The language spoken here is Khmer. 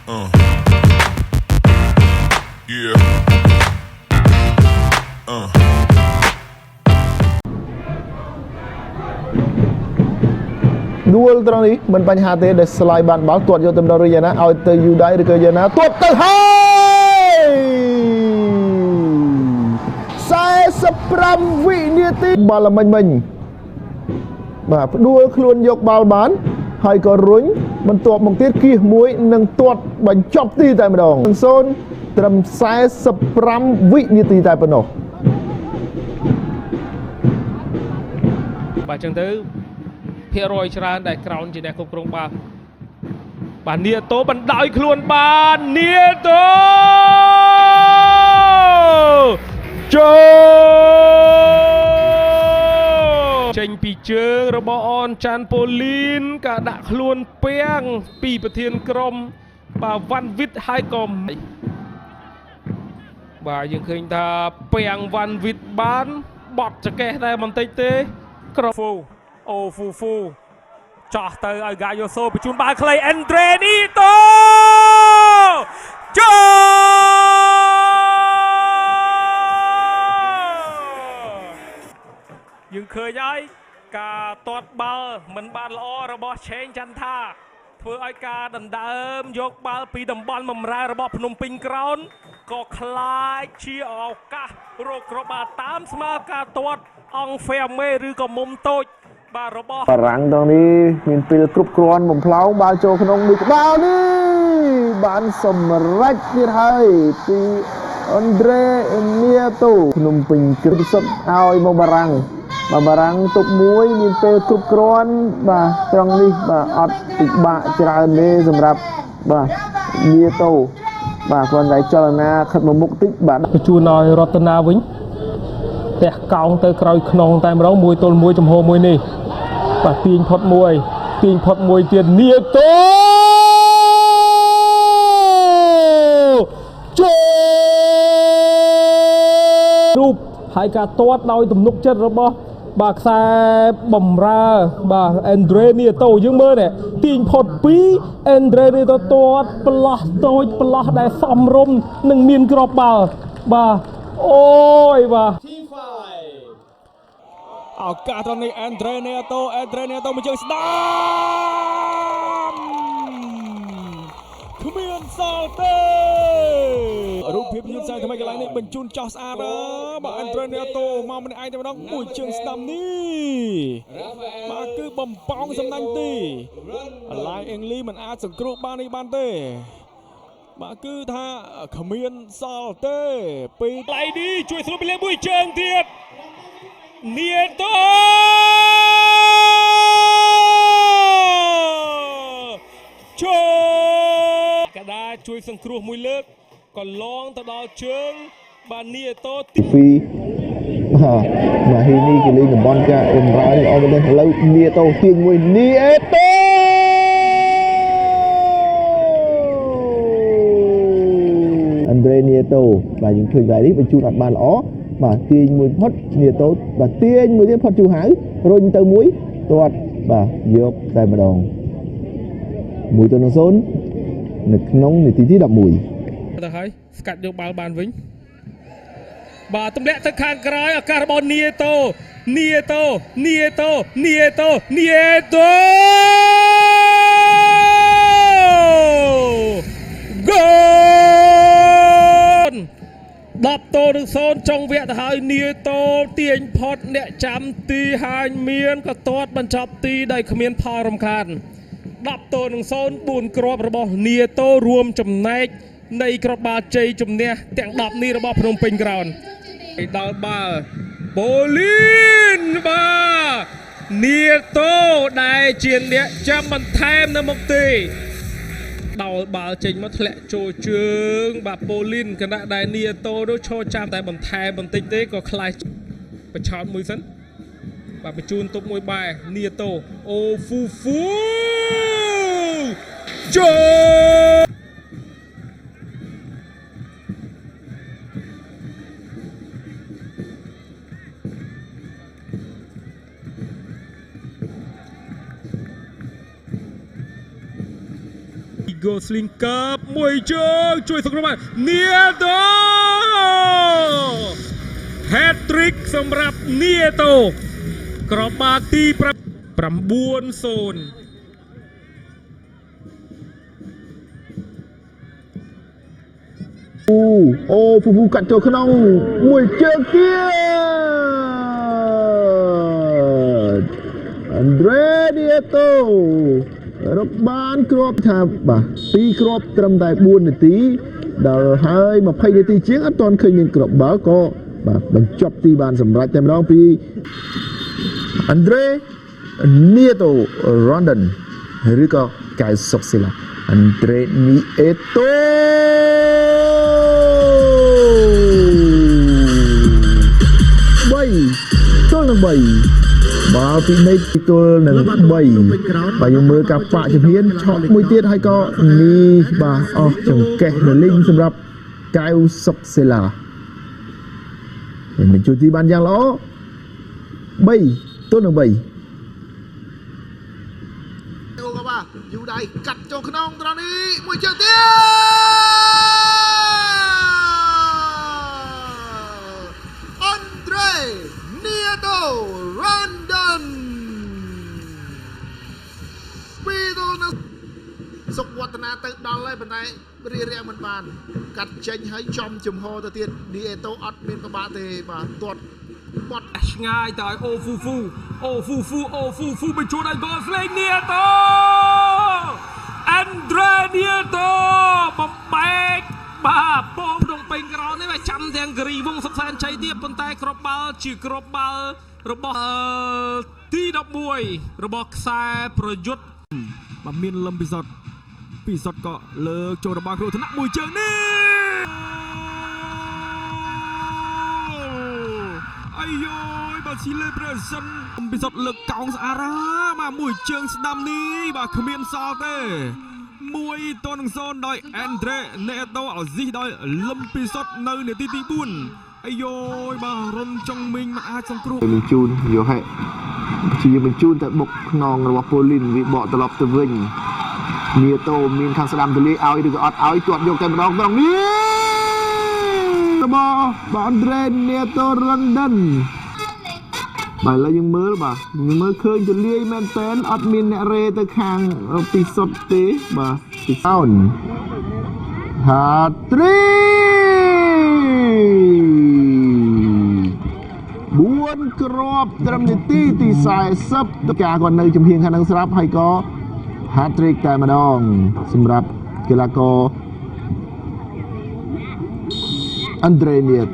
Yeah. Duelត្រង់នេះមិនបញ្ហាទេដែលស្លាយបានបាល់ទាត់យកទៅដល់រីយ៉ាណាឲ្យទៅយូដៃឬក៏យ៉ាណាទាត់ទៅហើយ45វិនាទីបាល់ល្មិញបាទផ្ដួលខ្លួនយកបាល់បានហើយក៏រុញបន្ទាប់មកទៀតគៀសមួយនិងទាត់បញ្ចប់ទីតែម្ដង0ត្រឹម45វិនាទីតែប៉ុណ្ណោះបាទអញ្ចឹងទៅភាគរយច្រើនដែលក្រោនជាអ្នកគ្រប់គ្រងបាល់បាទនីតូបណ្ដោយខ្លួនបាននីតូចូលចេញពីជើងរបស់អនចាន់ប៉ូលីនក៏ដាក់ខ្លួនពាំងពីប្រធានក្រុមបាទវ៉ាន់វិតហើយក៏បាទយើងឃើញថាពាំងវ៉ាន់វិតបានបត់ចកេះតែបន្តិចទេក្រហ្វូអូហ្វូចោះទៅឲ្យហ្គាយ៉ូសូបញ្ជូនបាល់ខ្លីអេនដ្រេនីតូចូលយើងឃើញហើយការទាត់បាល់មិនបានល្អរបស់ឆេងចន្ទថាធ្វើឲ្យការដណ្ដើមយកបាល់ពីតំបន់បម្រើរបស់ភ្នំពេញក្រោនក៏คล้ายជាឱកាសរកគ្រាប់បាល់តាមស្មើការទាត់អង្គហ្វែមេឬក៏មុំតូចបាទរបស់បារាំងតនេះមានពេលគ្រប់គ្រាន់បំផ្លោងបាល់ចូលក្នុងមួយក្បាលនេះបានសម្រេចទៀតហើយពីអនដ្រេនីតូភ្នំពេញគ្រឹះសុទ្ធឲ្យមកបារាំងទុកមួយមានពេលគ្រប់គ្រាន់បាទត្រង់នេះបាទអត់ពិបាកច្រើនទេសម្រាប់បាទនីតូបាទគ្រាន់តែចលនាខិតមកមុខតិចបាទបញ្ជូនឲ្យរតនាវិញផ្ទះកោងទៅក្រោយខ្នងតែម្ដង1ទល់1ចំហមួយនេះបាទទាញផុតមួយទៀតនីតូចូលរូបហើយការទាត់ដោយទំនុកចិត្តរបស់បាទខ្សែបំរើបាទអេនដ្រេនីតូយើងមើលនេះទាញផុត2អេនដ្រេនីតូទាត់ផ្លោះតូចផ្លោះដែលសមរម្យនិងមានគ្រាប់បាល់បាទអូយបាទឱកាសត្រង់នេះអេនដ្រេនីតូមួយជើងស្ដាំគ្មានសល់ទេរូបភាពយន្តខ្សែថ្មីកន្លែងនេះបញ្ជូនចោះស្អាតបាទអេនដ្រេនីតូមកម្នាក់ឯងតែម្ដងមួយជើងស្ដាំនេះបាទគឺបំប៉ោងសំណាញ់ទីអាឡៃអេងលីមិនអាចសង្គ្រោះបាននេះបានទេបាទគឺថាគ្មានសល់ទេពីឡៃនេះជួយស្រូបពីលេមួយជើងទៀតនីតូចូលកដាជួយសង្គ្រោះមួយលើកក៏ឡងទៅដល់ជើងបាទនីតូទី2បាទហ៊ីនេះគេលេងតំបន់ចាអ៊ុំរ៉ានេះអស់ទៅឥឡូវនីតូទាញមួយនីតូអេនដ្រេនីតូបាទយើងឃើញបែបនេះបញ្ជូនអត់បានល្អបាទទាញមួយផុតនីតូបាទទាញមួយទៀតផុតជូហៅរុញទៅមួយទាត់បាទយកតែម្ដង1-0នៅក្នុងនាទីទី11ទៅហើយស្កាត់យកបាល់បានវិញបាទទម្លាក់ទៅខាងក្រោយឱកាសរបស់នីតូហ្គោល10-0ចុងវគ្គទៅហើយនីតូទាញផុតអ្នកចាំទីហាញមានក៏ទាត់បញ្ចប់ទីដោយគ្មានផលរំខាន10-0 4គ្រាប់របស់នីតូរួមចំណែកនៃគ្រាប់បាល់ជ័យជំនះទាំង10នេះរបស់ភ្នំពេញក្រោនដល់បាល់ប៉ូលីនបាទនីតូដែលជាអ្នកចាំបន្ថែមនៅមុខទីដល់បាល់ចេញមកធ្លាក់ចូលជើងបាទប៉ូលីនគណៈដែលនីតូនោះឈរចាំតែបន្ថែមបន្តិចទេក៏ខ្លាចបញ្ឆោតមួយសិនបាទបញ្ជូនទុកមួយបែរនីតូអូហ្វូចូល Gosling កើបមួយជើងជួយសង្គ្រោះបាននីតូ Hat-trick សម្រាប់នីតូក្របបាល់ទី9-0 អូហ្វូកាត់ចូលក្នុងមួយជើងទៀតអាន់ដ្រេឌីអេតូរកបានគ្រាប់ថាបាទ2គ្រាប់ត្រឹមតែ4នាទីដល់ហើយ20នាទីជាងអត់ទាន់ឃើញមានគ្រាប់បាល់ក៏បាទបញ្ចប់ទីបានសម្រេចតែម្ដងពីអាន់ដ្រេនីតូរ៉ុនដិនឬក៏កៅសុកស៊ីឡាអាន់ដ្រេនីអេតូទល់នឹង3បាល់ពីនៃទល់នឹង3បាទយើងមើលការប៉ាក់ជំហានឆក់មួយទៀតហើយក៏នេះបាទអស់ចង្កេះនៅលីងសម្រាប់កៅសុកសេឡាមិនជួយទីបានយ៉ាងល្អ3ទល់នឹង3អូក៏បាទយូដៃកាត់ចូលក្នុងត្រង់នេះមួយជើងទៀតRandon ពីទៅនៅសុកវឌ្ឍនាទៅដល់ហើយប៉ុន្តែរៀបរៀងមិនបានកាត់ចេញហើយចំចំហទៅទៀតឌីអេតូអត់មានក្បាលទេបាទទាត់បត់ឆ្ងាយទៅឲ្យអូហ្វូហ្វូបញ្ចូលឲ្យ Gosling នីតូ Andre នីតូបំបែកបាទបងក្នុងពេញក្រោននេះចាំទាំងគិរីវងសុកសែនជ័យទៀតប៉ុន្តែគ្រាប់បាល់ជាគ្រាប់បាល់របស់ទី11របស់ខ្សែប្រយុទ្ធបាទមានលំពិសុទ្ធក៏លើកចូលរបស់គ្រោះថ្នាក់មួយជើងនេះអាយយបាទស៊ីលេប្រសិនលំពិសុទ្ធលើកកោងស្អាតបាទមួយជើងស្ដាំនេះបាទគ្មានសល់ទេ1-0ដោយ Andre Neto ឲ្យស៊ីដោយលំពិសុទ្ធនៅនាទីទី4អាយយបាទរុនចុងមីងមិនអាចសង្គ្រោះបញ្ជូនយោហេជាបញ្ជូនតែបុកខ្នងរបស់ប៉ូលីនវាបកត្រឡប់ទៅវិញនីតូមានខាងស្ដាំទលាយឲ្យឬក៏អត់ឲ្យទាត់យកតែម្ដងនេះរបស់បាទ Andre Neto London បាទឥឡូវយើងមើលឃើញទលាយមែនតើអត់មានអ្នករេទៅខាងពិសុទ្ធទេបាទពីសោនហាត្រី4គ្រាប់ត្រឹមនាទីទី40ការគាត់នៅជំហៀងខាងនឹងស្រាប់ហើយក៏ hat-trick តែម្ដងសម្រាប់កីឡាករ Andre Neto